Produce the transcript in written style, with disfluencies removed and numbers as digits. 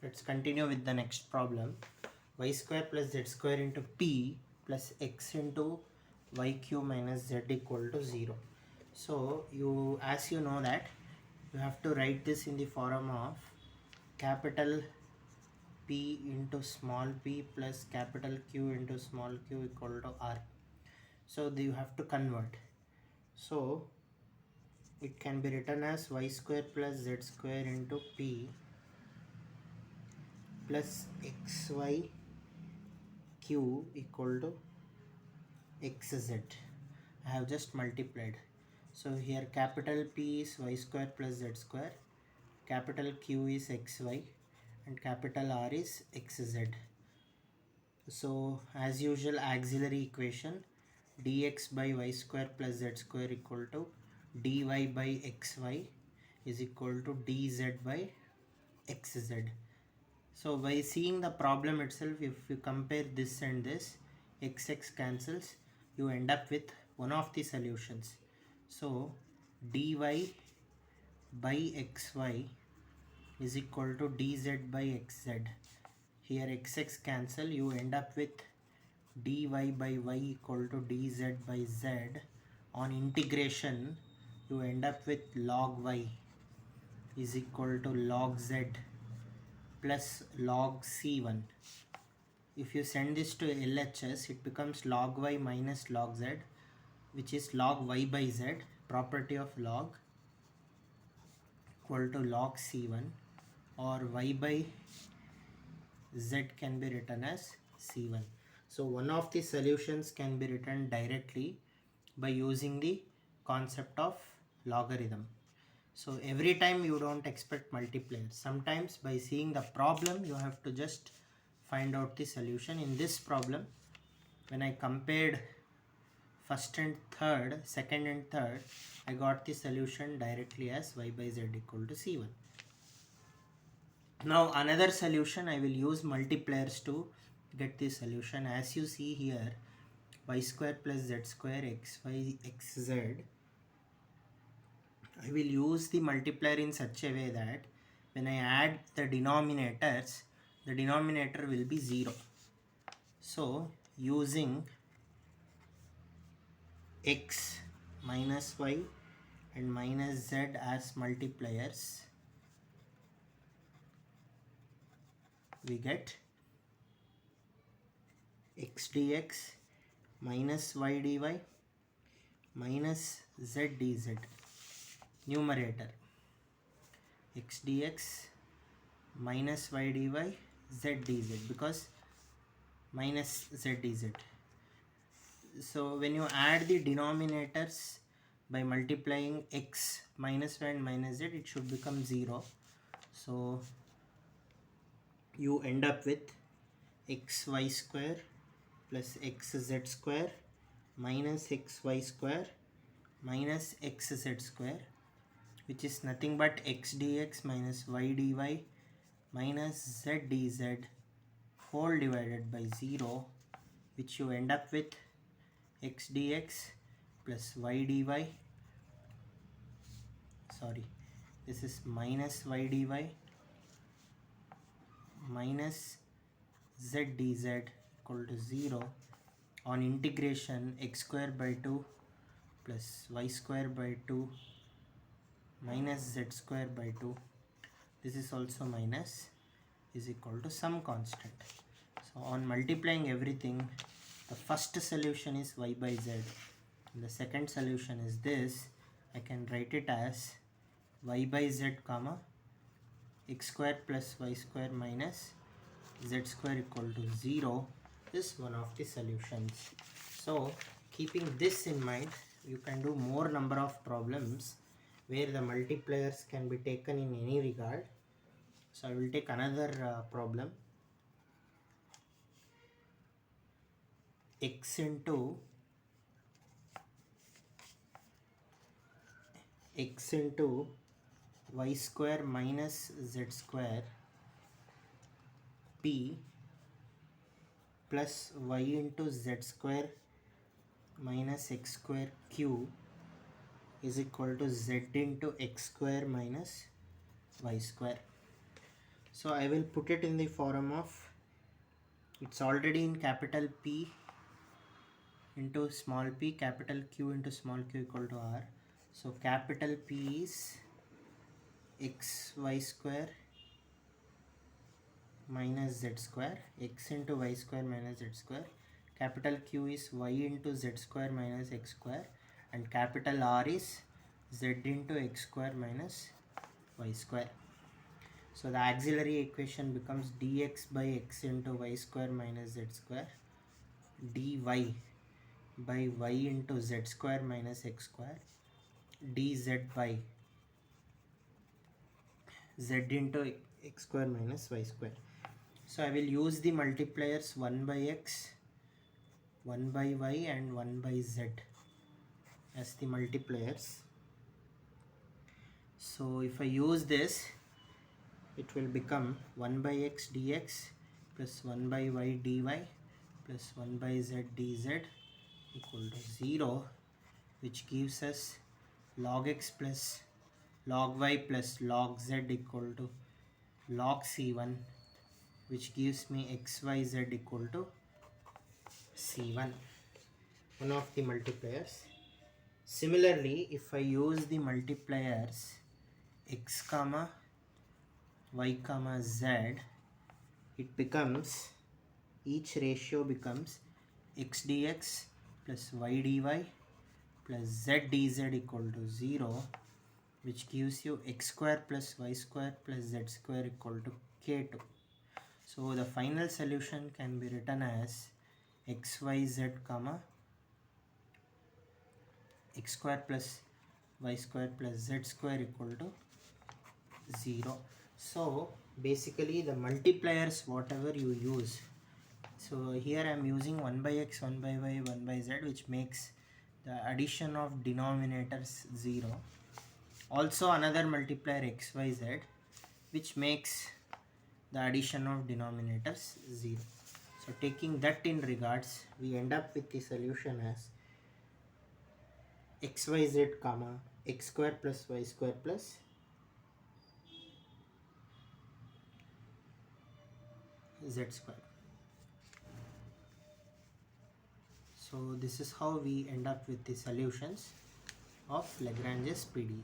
Let's continue with the next problem. Y square plus z square into p plus x into yq minus z equal to 0. So as you know that you have to write this in the form of capital P into small p plus capital Q into small q equal to R. So you have to convert. So it can be written as y square plus z square into p plus xy q equal to xz. I have just multiplied. So here capital P is y square plus z square, capital Q is xy, and capital R is xz. So as usual, auxiliary equation dx by y square plus z square equal to dy by xy is equal to dz by xz. So by seeing the problem itself, if you compare this and this, x cancels, you end up with one of the solutions. So dy by xy is equal to dz by xz. Here x cancel, you end up with dy by y equal to dz by z. On integration, you end up with log y is equal to log z plus log c1. If you send this to LHS, it becomes log y minus log z, which is log y by z, property of log, equal to log c1, or y by z can be written as c1. So one of the solutions can be written directly by using the concept of logarithm. So every time you don't expect multipliers. Sometimes by seeing the problem, you have to just find out the solution. In this problem, when I compared first and third, second and third, I got the solution directly as y by z equal to c1. Now another solution, I will use multipliers to get the solution. As you see here, y square plus z square xy xz, I will use the multiplier in such a way that when I add the denominators, the denominator will be 0. So using x minus y and minus z as multipliers, we get x dx minus y dy minus z dz. Numerator x dx minus y dy z dz, because minus z dz. So when you add the denominators by multiplying x minus y and minus z, it should become 0. So you end up with xy square plus xz square minus xy square minus xz square, which is nothing but x dx minus y dy minus z dz whole divided by 0, which you end up with x dx plus y dy, sorry, this is minus y dy minus z dz equal to 0. On integration, x square by 2 plus y square by 2 minus z square by 2, this is also minus, is equal to some constant. So on multiplying everything, the first solution is y by z, and the second solution is this. I can write it as y by z comma x square plus y square minus z square equal to 0 is one of the solutions. So keeping this in mind, you can do more number of problems where the multipliers can be taken in any regard. So I will take another problem. X into y square minus z square p plus y into z square minus x square q is equal to z into x square minus y square. So I will put it in the form of, it's already in capital P into small p, capital Q into small q equal to R. So capital P is xy square minus z square, x into y square minus z square. Capital Q is y into z square minus x square, and capital R is z into x square minus y square. So the auxiliary equation becomes dx by x into y square minus z square, dy by y into z square minus x square, dz by z into x square minus y square. So I will use the multipliers 1 by x, 1 by y and 1 by z as the multipliers. So if I use this, it will become 1 by x dx plus 1 by y dy plus 1 by z dz equal to 0, which gives us log x plus log y plus log z equal to log c1, which gives me xyz equal to c1, one of the multipliers. Similarly, if I use the multipliers x comma y comma z, it becomes, each ratio becomes x dx plus y dy plus z dz equal to 0, which gives you x square plus y square plus z square equal to k2. So the final solution can be written as xyz comma x square plus y square plus z square equal to 0. So basically the multipliers whatever you use, so here I am using 1 by x, 1 by y, 1 by z, which makes the addition of denominators 0. Also another multiplier xyz, which makes the addition of denominators 0. So taking that in regards, we end up with the solution as xyz comma x square plus y square plus z square. So this is how we end up with the solutions of Lagrange's PDE.